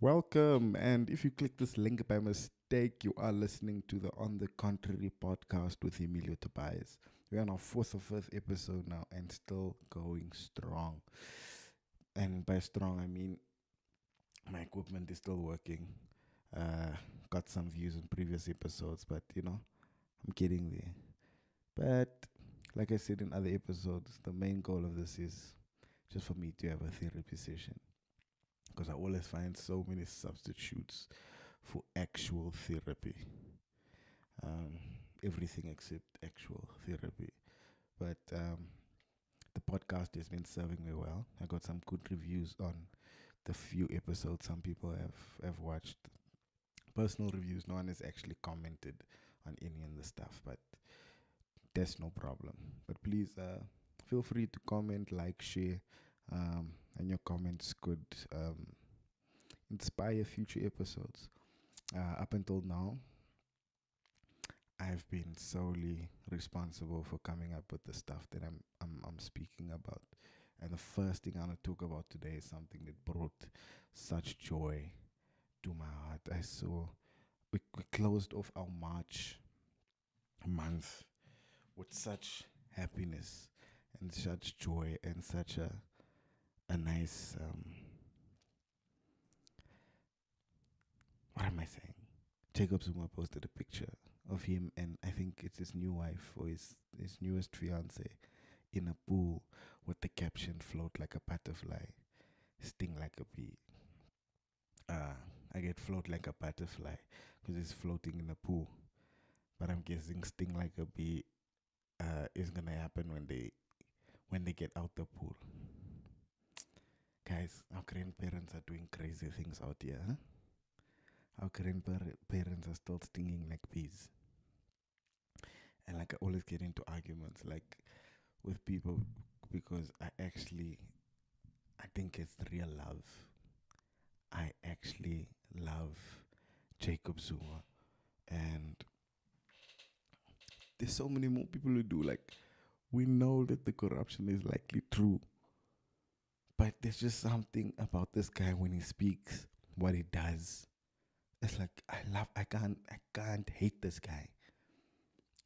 Welcome, and if you click this link by mistake, you are listening to the On the Contrary podcast with Emilio Tobias. We're on our fourth or fifth episode now and still going strong. And by strong, I mean my equipment is still working. Uh, got some views on previous episodes, but I'm getting there. But like I said in other episodes, the main goal of this is just for me to have a therapy session because I always find so many substitutes for actual therapy. Um, Everything except actual therapy. But the podcast has been serving me well. I got some good reviews on the few episodes some people have watched. Personal reviews, no one has actually commented on any of the stuff, but that's no problem. But please feel free to comment, like, share, and your comments could inspire future episodes. Up until now, I've been solely responsible for coming up with the stuff that I'm speaking about. And the first thing I want to talk about today is something that brought such joy to my heart. I saw we closed off our March month with such happiness and such joy and such a nice what am I saying? Jacob Zuma posted a picture of him and I think it's his new wife or his newest fiance in a pool with the caption float like a butterfly, sting like a bee. Uh, I get float like a butterfly because it's floating in a pool. But I'm guessing sting like a bee is gonna happen when they get out the pool. Guys, our grandparents are doing crazy things out here. Huh? Our grandparents are still stinging like bees. And like I always get into arguments like with people because I think it's real love. I actually love Jacob Zuma, and there's so many more people who do. Like we know that the corruption is likely true, but there's just something about this guy when he speaks, what he does. It's like I can't hate this guy.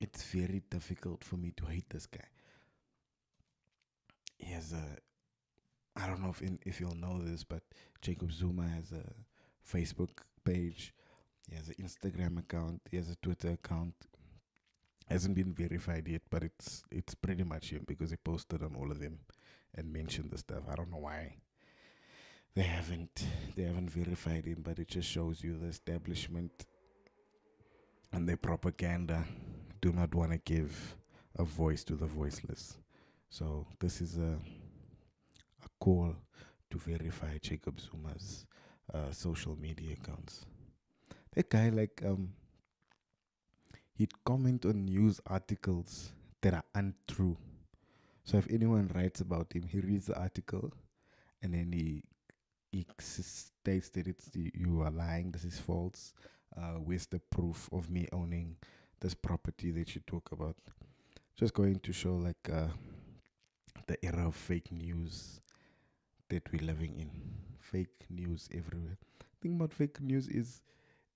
It's very difficult for me to hate this guy. He has a I don't know if you'll know this, but Jacob Zuma has a Facebook page. He has an Instagram account. He has a Twitter account. Hasn't been verified yet, but it's pretty much him because he posted on all of them and mentioned the stuff. I don't know why they haven't verified him, but it just shows you the establishment and their propaganda do not want to give a voice to the voiceless. So this is a call to verify Jacob Zuma's social media accounts. That guy, like, he'd comment on news articles that are untrue. So if anyone writes about him, he reads the article and then he states that you are lying. This is false. Where's the proof of me owning this property that you talk about? Just going to show like the era of fake news that we're living in. Fake news everywhere. The thing about fake news is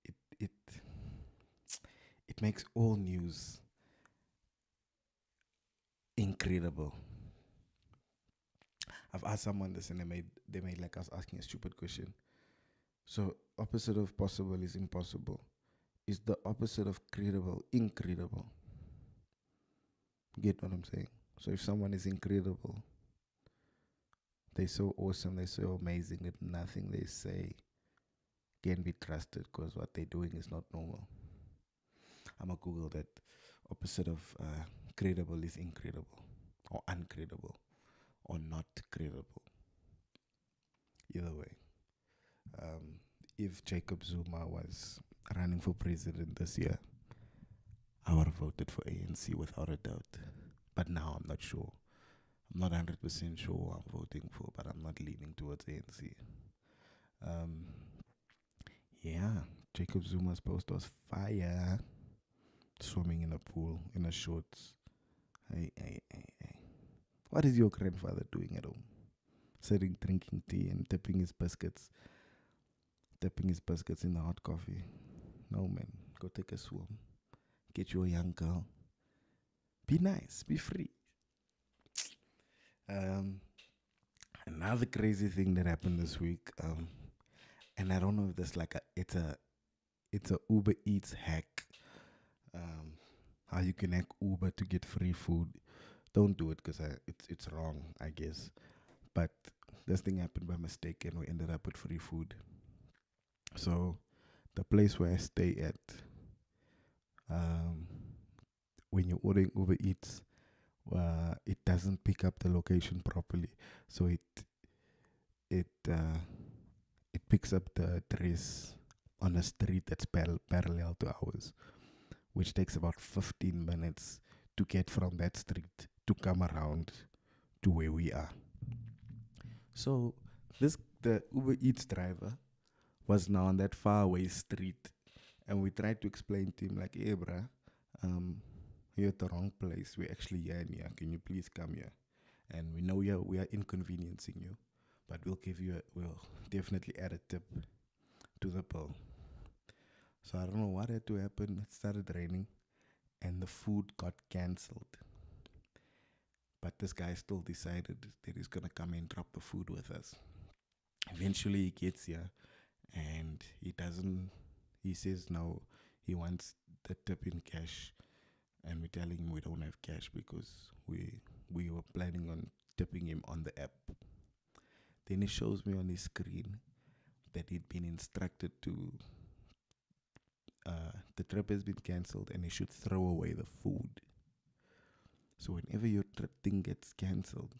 it it it makes all news incredible. I've asked someone this and they made like us asking a stupid question. So opposite of possible is impossible. Is the opposite of credible incredible? Get what I'm saying? So if someone is incredible, they're so awesome, they're so amazing that nothing they say can be trusted because what they're doing is not normal. I'm gonna Google that. Opposite of credible is incredible or uncredible or not credible. Either way, if Jacob Zuma was running for president this year, I would have voted for ANC without a doubt. But now I'm not sure. I'm not 100% sure who I'm voting for, but I'm not leaning towards ANC. Um, yeah, Jacob Zuma's post was fire. Swimming in a pool in a shorts. Hey. What is your grandfather doing at home? Sitting, drinking tea, and tipping his biscuits, dipping his biscuits in the hot coffee. No, man. Go take a swim. Get you a young girl. Be nice. Be free. Um, Another crazy thing that happened this week. And I don't know if this like it's a Uber Eats hack. Um, how you can hack Uber to get free food. Don't do it because it's wrong, I guess. But this thing happened by mistake, and we ended up with free food. So the place where I stay at, um, when you're ordering Uber Eats, it doesn't pick up the location properly. So it uh, it picks up the address on a street that's parallel to ours, which takes about 15 minutes to get from that street to come around to where we are. So the Uber Eats driver was now on that faraway street, and we tried to explain to him like, "Hey, bruh, um, you're at the wrong place. We're actually here and here. Can you please come here? And we know we are inconveniencing you, but we'll definitely add a tip to the bill." So I don't know what had to happen. It started raining, and the food got cancelled. But this guy still decided that he's gonna come and drop the food with us. Eventually, he gets here, and he doesn't. He says no. He wants the tip in cash, and we're telling him we don't have cash because we were planning on tipping him on the app. Then he shows me on his screen that he'd been instructed to. The trip has been cancelled, and he should throw away the food. So whenever your thing gets cancelled,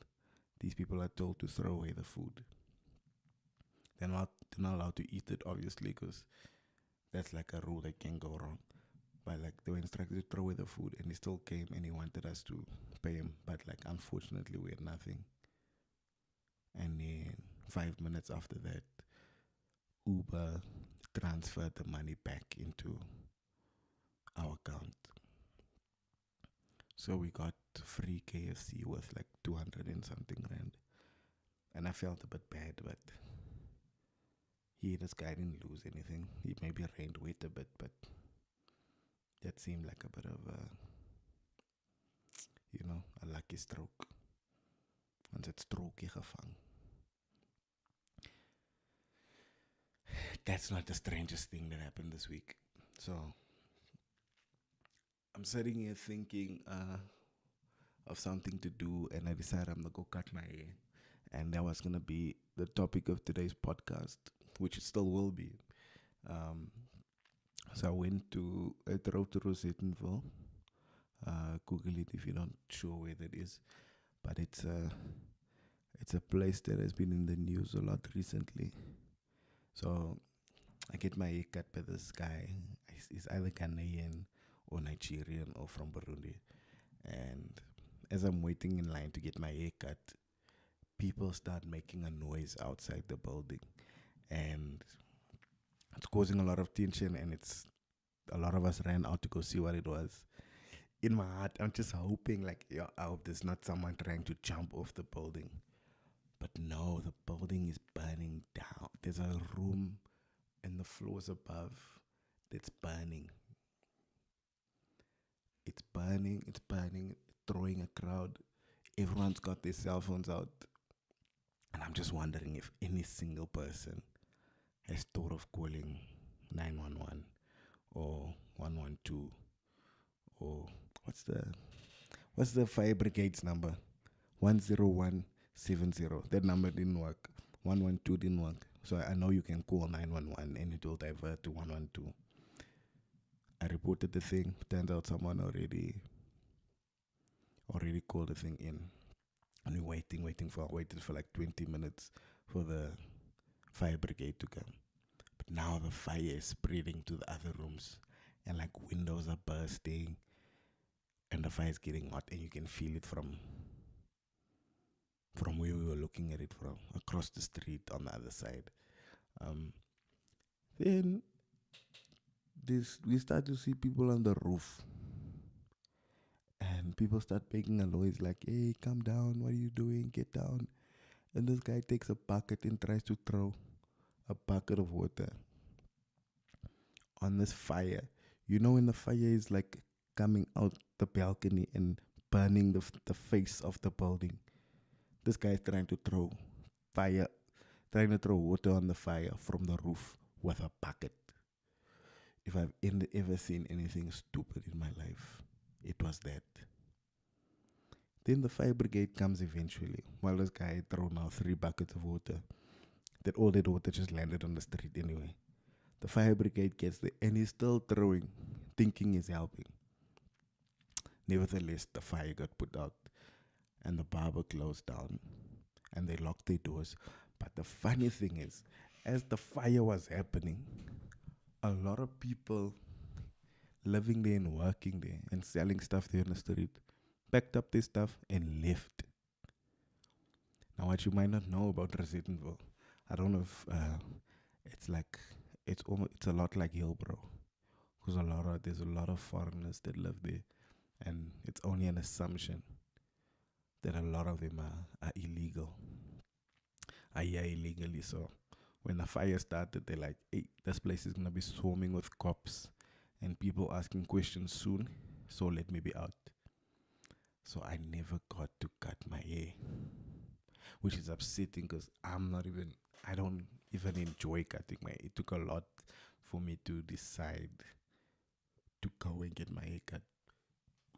these people are told to throw away the food. They're not allowed to eat it, obviously, because that's like a rule that can go wrong. But like they were instructed to throw away the food, and he still came and he wanted us to pay him. But like unfortunately, we had nothing. And then 5 minutes after that, Uber transferred the money back into our account. So we got free KFC worth like 200 and something rand. And I felt a bit bad, but this guy didn't lose anything. He maybe reigned weight a bit, but that seemed like a bit of a lucky stroke. Ons het strokie gevang. That's not the strangest thing that happened this week. So I'm sitting here thinking of something to do, and I decided I'm gonna go cut my hair. And that was gonna be the topic of today's podcast, which it still will be. So I drove to Rosettenville. Google it if you're not sure where that is. But it's a place that has been in the news a lot recently. So I get my hair cut by this guy. He's either Ghanaian or Nigerian or from Burundi. And as I'm waiting in line to get my hair cut, people start making a noise outside the building. And it's causing a lot of tension, and a lot of us ran out to go see what it was. In my heart, I'm just hoping, I hope there's not someone trying to jump off the building. But no, the building is burning down. There's a room in the floors above that's burning. It's burning, throwing a crowd. Everyone's got their cell phones out. And I'm just wondering if any single person has thought of calling 911 or 112 or what's the fire brigade's number? 10170. That number didn't work. 112 didn't work. So I know you can call 911 and it will divert to 112. I reported the thing. Turns out someone already called the thing in. And we waited for like 20 minutes for the fire brigade to come. But now the fire is spreading to the other rooms, and like windows are bursting, and the fire is getting hot, and you can feel it from where we were looking at it from, across the street on the other side. Then we start to see people on the roof. And people start making a noise like, "Hey, come down, what are you doing? Get down." And this guy takes a bucket and tries to throw a bucket of water on this fire. You know when the fire is like coming out the balcony and burning the face of the building. This guy is trying to throw fire, trying to throw water on the fire from the roof with a bucket. If I've ever seen anything stupid in my life, it was that. Then the fire brigade comes eventually, while this guy thrown out 3 buckets of water. That all that water just landed on the street anyway. The fire brigade gets there and he's still throwing, thinking he's helping. Nevertheless, the fire got put out and the barber closed down and they locked their doors. But the funny thing is, as the fire was happening, a lot of people living there and working there and selling stuff there on the street packed up their stuff and left. Now, what you might not know about Residentville, I don't know if it's like it's a lot like Hillbrow, because there's a lot of foreigners that live there, and it's only an assumption that a lot of them are illegal, are here illegally. So when the fire started, they're like, "Hey, this place is gonna be swarming with cops and people asking questions soon, so let me be out." So I never got to cut my hair, which is upsetting because I don't even enjoy cutting my hair. It took a lot for me to decide to go and get my hair cut.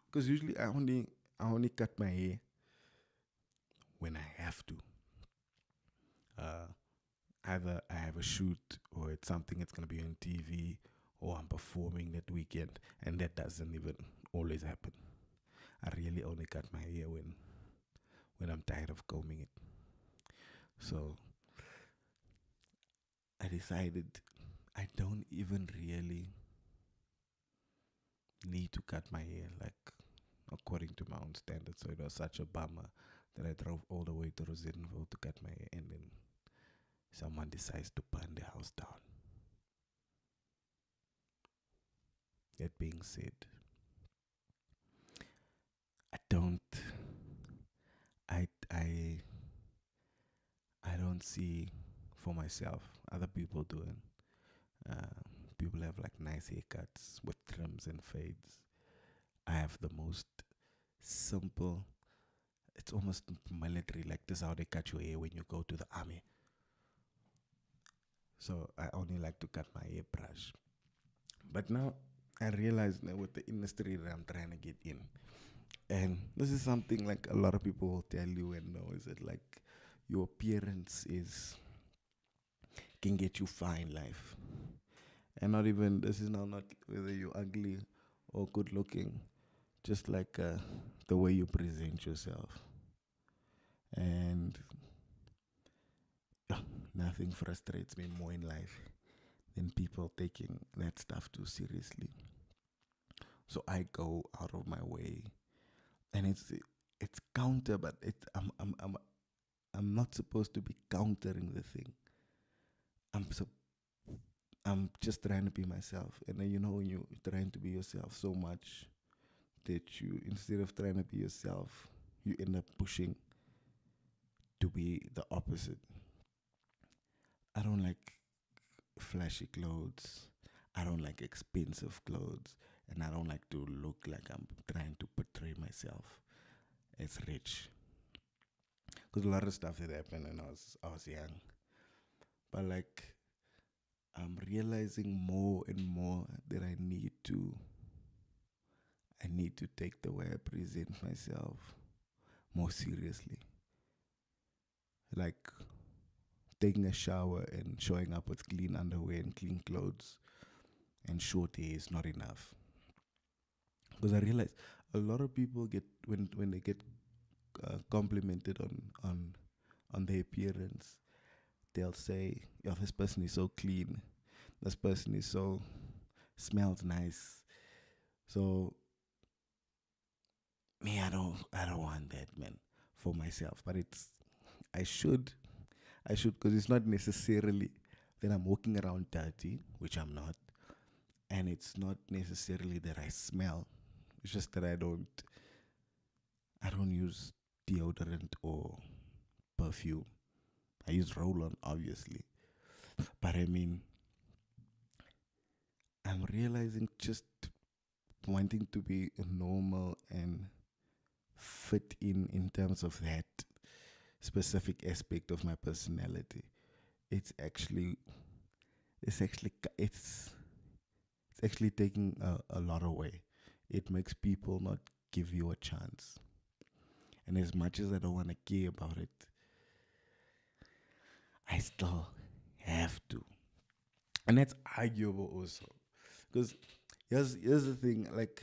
Because usually I only cut my hair when I have to. Uh, Either I have a shoot or it's something that's gonna be on TV or I'm performing that weekend, and that doesn't even always happen. I really only cut my hair when I'm tired of combing it. So I decided I don't even really need to cut my hair like according to my own standards. So it was such a bummer that I drove all the way to Rosenville to cut my hair, and then someone decides to burn the house down. That being said, I don't I I I don't see for myself other people doing. Uh, People have like nice haircuts with trims and fades. I have the most simple. It's almost military. Like this, is how they cut your hair when you go to the army. So I only like to cut my hairbrush. But now I realize now with the industry that I'm trying to get in, and this is something like a lot of people will tell you and know, is that like your appearance is can get you far in life. And not even, this is now not whether you're ugly or good looking, just like the way you present yourself. And nothing frustrates me more in life than people taking that stuff too seriously. So I go out of my way, and it's counter, but I'm not supposed to be countering the thing. I'm so I'm just trying to be myself, and then when you're trying to be yourself so much that you, instead of trying to be yourself, you end up pushing to be the opposite. I don't like flashy clothes. I don't like expensive clothes, and I don't like to look like I'm trying to portray myself as rich. Because a lot of stuff that happened when I was young, but like I'm realizing more and more that I need to take the way I present myself more seriously. Like taking a shower and showing up with clean underwear and clean clothes and short hair is not enough. Because I realize a lot of people get when they get complimented on their appearance, they'll say, "Yo, this person is so clean. This person is so smells nice." So me, I don't want that, man, for myself. But I should because it's not necessarily that I'm walking around dirty, which I'm not, and it's not necessarily that I smell. It's just that I don't use deodorant or perfume. I use roll-on, obviously, but I mean, realizing just wanting to be normal and fit in terms of that specific aspect of my personality, it's actually it's actually it's actually taking a lot away. It makes people not give you a chance. And as much as I don't want to care about it, I still have to. And that's arguable also. Because here's the thing, like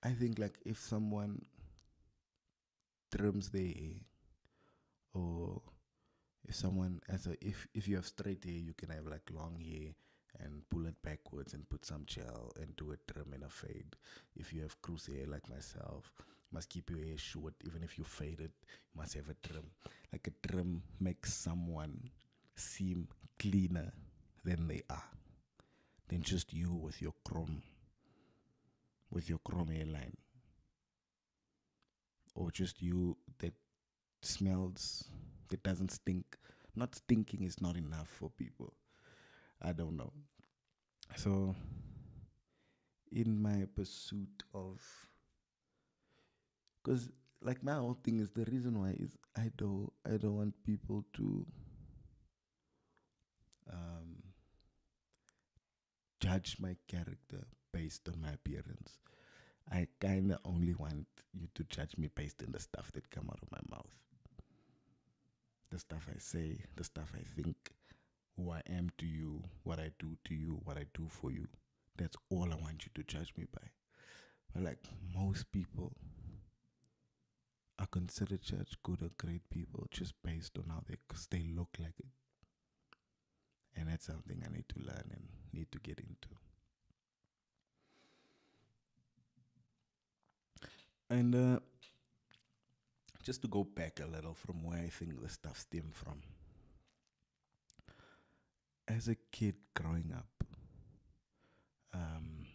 I think like if someone trims their hair, or if someone as a if you have straight hair, you can have like long hair and pull it backwards and put some gel and do a trim and a fade. If you have cruise hair like myself, you must keep your hair short. Even if you fade it, you must have a trim. Like a trim makes someone seem cleaner than they are, than just you with your chrome hairline, or just you that smells, that doesn't stink. Not stinking is not enough for people. I don't know. So in my pursuit of, because like my whole thing is, the reason why is I don't want people to um, judge my character based on my appearance. I kind of only want you to judge me based on the stuff that come out of my mouth, the stuff I say, the stuff I think, who I am to you, what I do to you, what I do for you. That's all I want you to judge me by. But like most people are considered such good or great people just based on how they look like it. And that's something I need to learn and need to get into. And just to go back a little from where I think the stuff stemmed from. As a kid growing up, um,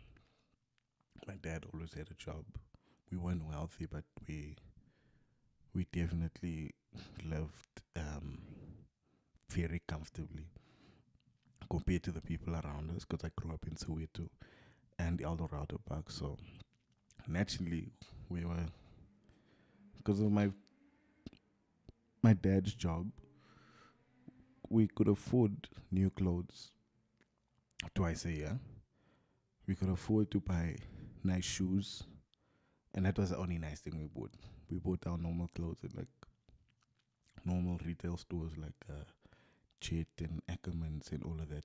my dad always had a job. We weren't wealthy, but we definitely lived very comfortably compared to the people around us, because I grew up in Soweto and Eldorado Park. So naturally, we were, because of my dad's job, we could afford new clothes twice a year. We could afford to buy nice shoes, and that was the only nice thing we bought. We bought our normal clothes at like normal retail stores like Chet and Ackermans and all of that.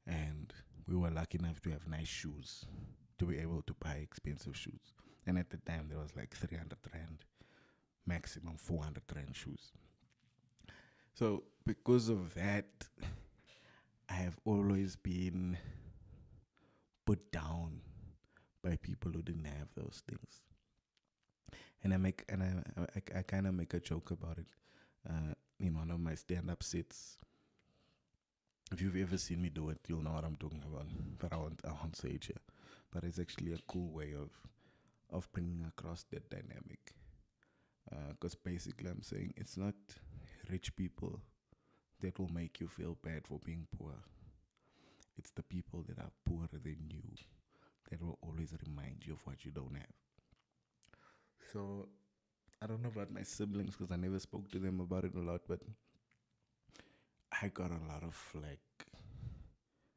And we were lucky enough to have nice shoes, to be able to buy expensive shoes. And at the time, there was like 300 Rand, maximum 400 Rand shoes. So, because of that, I have always been put down by people who didn't have those things. And I kind of make a joke about it in one of my stand-up sets. If you've ever seen me do it, you'll know what I'm talking about. But I won't say it here. But it's actually a cool way of bringing across that dynamic. Because basically, I'm saying it's not rich people that will make you feel bad for being poor. It's the people that are poorer than you that will always remind you of what you don't have. So I don't know about my siblings because I never spoke to them about it a lot, but I got a lot of flack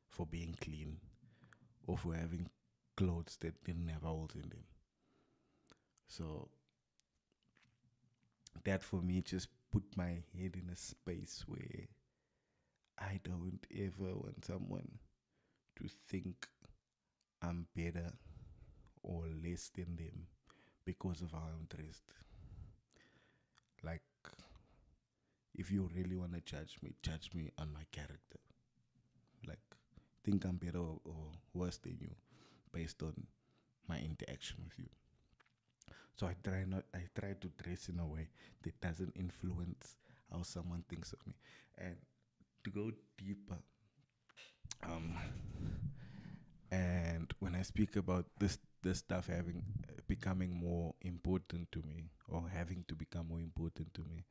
for being clean or for having clothes that didn't have holes in them. So that for me just put my head in a space where I don't ever want someone to think I'm better or less than them because of how I'm dressed. Like, if you really want to judge me on my character. Like, think I'm better or worse than you based on my interaction with you. So I try to dress in a way that doesn't influence how someone thinks of me. And to go deeper, um, and when I speak about this stuff having becoming more important to me, or having to become more important to me,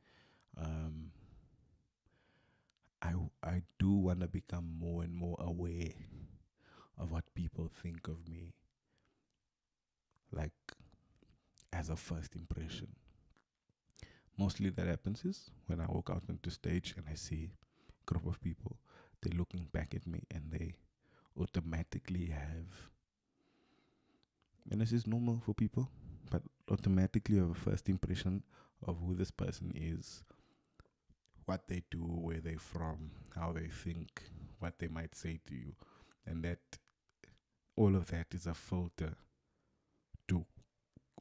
um, I do want to become more and more aware of what people think of me, like as a first impression. Mostly that happens is when I walk out onto stage and I see a group of people, they're looking back at me and they automatically have, and this is normal for people, but automatically have a first impression of who this person is, what they do, where they're from, how they think, what they might say to you. And that all of that is a filter to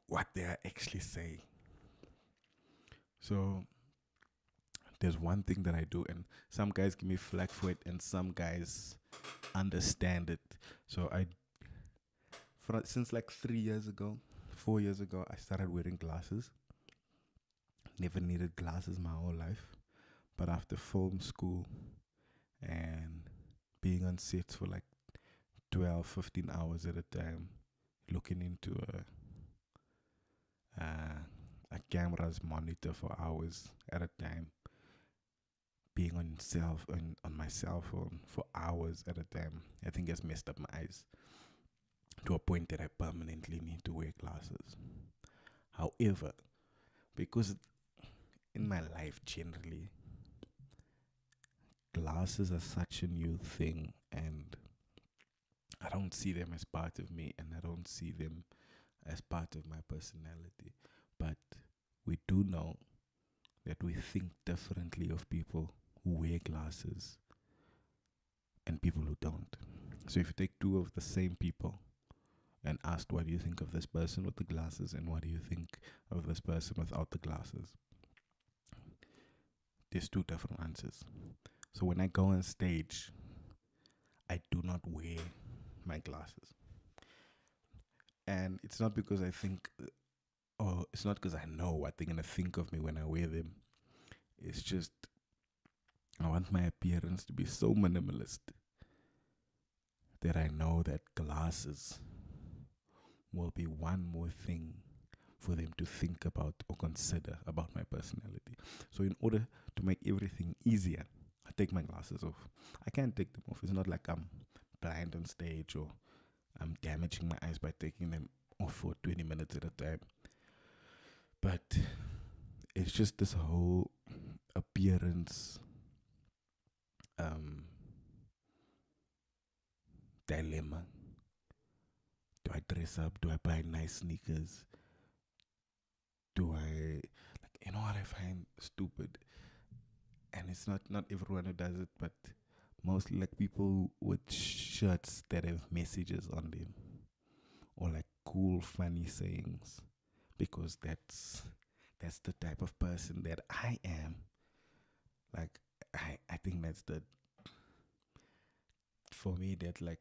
what they are actually saying. So there's one thing that I do, and some guys give me flack for it, and some guys understand it. So since like 3 years ago, 4 years ago, I started wearing glasses. Never needed glasses my whole life. But after film school and being on sets for like 12, 15 hours at a time, looking into a camera's monitor for hours at a time, being on my cell phone for hours at a time, I think has messed up my eyes to a point that I permanently need to wear glasses. However, because in my life generally, glasses are such a new thing, and I don't see them as part of me, and I don't see them as part of my personality. But we do know that we think differently of people who wear glasses and people who don't. So if you take two of the same people and ask, what do you think of this person with the glasses and what do you think of this person without the glasses, there's two different answers. So when I go on stage, I do not wear my glasses. And it's not because I think, or it's not because I know what they're going to think of me when I wear them. It's just, I want my appearance to be so minimalist that I know that glasses will be one more thing for them to think about or consider about my personality. So in order to make everything easier, I take my glasses off. I can't take them off. It's not like I'm blind on stage or I'm damaging my eyes by taking them off for 20 minutes at a time. But it's just this whole appearance dilemma. Do I dress up? Do I buy nice sneakers? Do I, like, you know what I find stupid? And it's not everyone who does it, but mostly like people with shirts that have messages on them or like cool funny sayings, because that's the type of person that I am. Like I think that's the, for me, that like,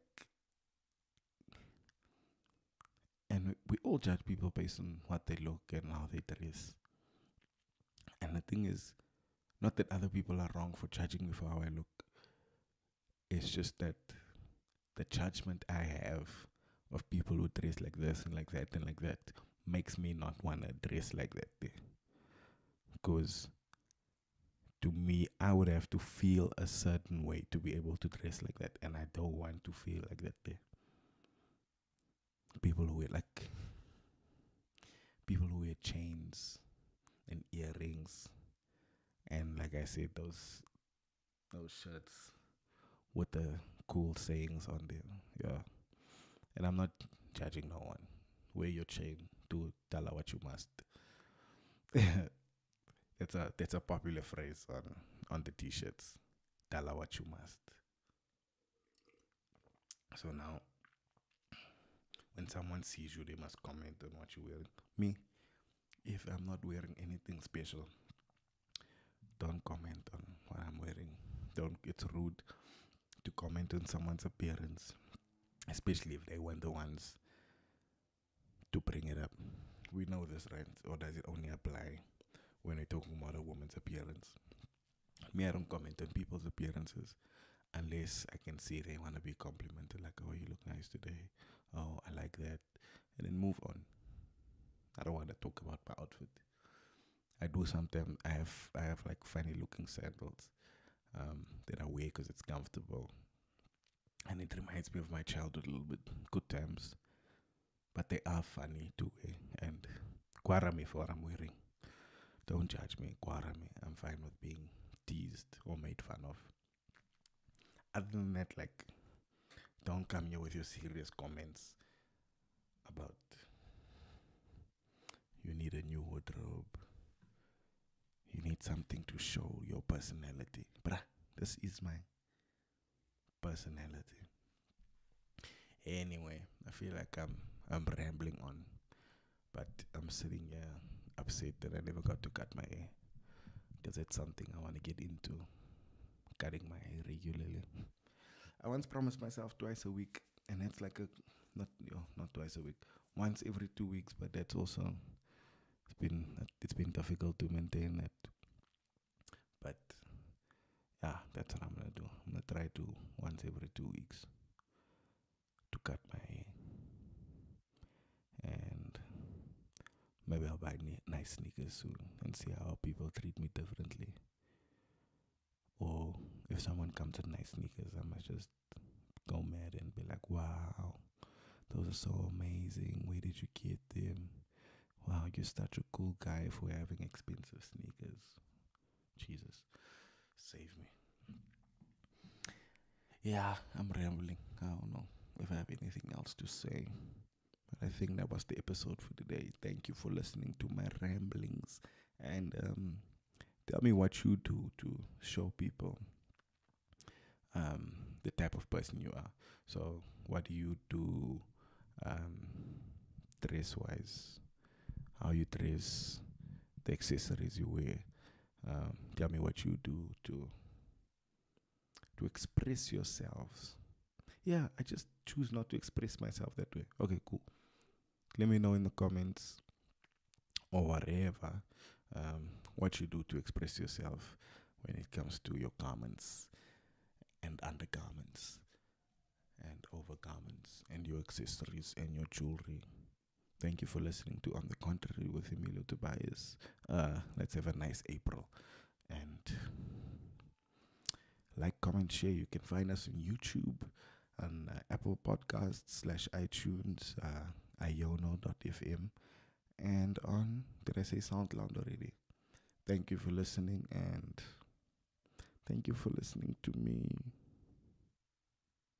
and we all judge people based on what they look and how they dress. And the thing is, not that other people are wrong for judging me for how I look. It's just that the judgment I have of people who dress like this and like that and like that makes me not want to dress like that. Because to me, I would have to feel a certain way to be able to dress like that. And I don't want to feel like that there. People who wear chains and earrings, and like I said, those shirts with the cool sayings on them. Yeah. And I'm not judging no one. Wear your chain, do tell her what you must. That's a popular phrase on the t-shirts. Tell her what you must. So now, when someone sees you, they must comment on what you're wearing. Me, if I'm not wearing anything special, don't comment on what I'm wearing. Don't. It's rude to comment on someone's appearance, especially if they weren't the ones to bring it up. We know this, right? Or does it only apply when we're talking about a woman's appearance? Me, I don't comment on people's appearances unless I can see they want to be complimented, like, oh, you look nice today. Oh, I like that. And then move on. I don't want to talk about my outfit. I do sometimes. I have like funny looking sandals that I wear because it's comfortable. And it reminds me of my childhood a little bit. Good times. But they are funny too. And guara me for what I'm wearing. Don't judge me. Guara me. I'm fine with being teased or made fun of. Other than that, like, don't come here with your serious comments about you need a new wardrobe. You need something to show your personality. Bruh, this is my personality. Anyway, I feel like I'm rambling on, but I'm sitting here upset that I never got to cut my hair because it's something I want to get into, cutting my hair regularly. I once promised myself twice a week, and that's like not twice a week, once every 2 weeks. But that's also it's been difficult to maintain that. But yeah, that's what I'm gonna do. I'm gonna try to once every 2 weeks to cut my hair, and maybe I'll buy nice sneakers soon and see how people treat me differently. Or if someone comes with nice sneakers, I might just go mad and be like, wow, those are so amazing. Where did you get them? Wow, you're such a cool guy for having expensive sneakers. Jesus, save me. Yeah, I'm rambling. I don't know if I have anything else to say. But I think that was the episode for today. Thank you for listening to my ramblings. And tell me what you do to show people the type of person you are. So, what do you do um, dress wise? How you dress, the accessories you wear. Tell me what you do to express yourselves. Yeah, I just choose not to express myself that way. Okay, cool. Let me know in the comments or whatever what you do to express yourself when it comes to your garments and undergarments and overgarments and your accessories and your jewelry. Thank you for listening to On the Contrary with Emilio Tobias. Let's have a nice April. And like, comment, share. You can find us on YouTube, on Apple Podcasts /iTunes, iono.fm, and on, did I say SoundCloud already? Thank you for listening, and thank you for listening to me.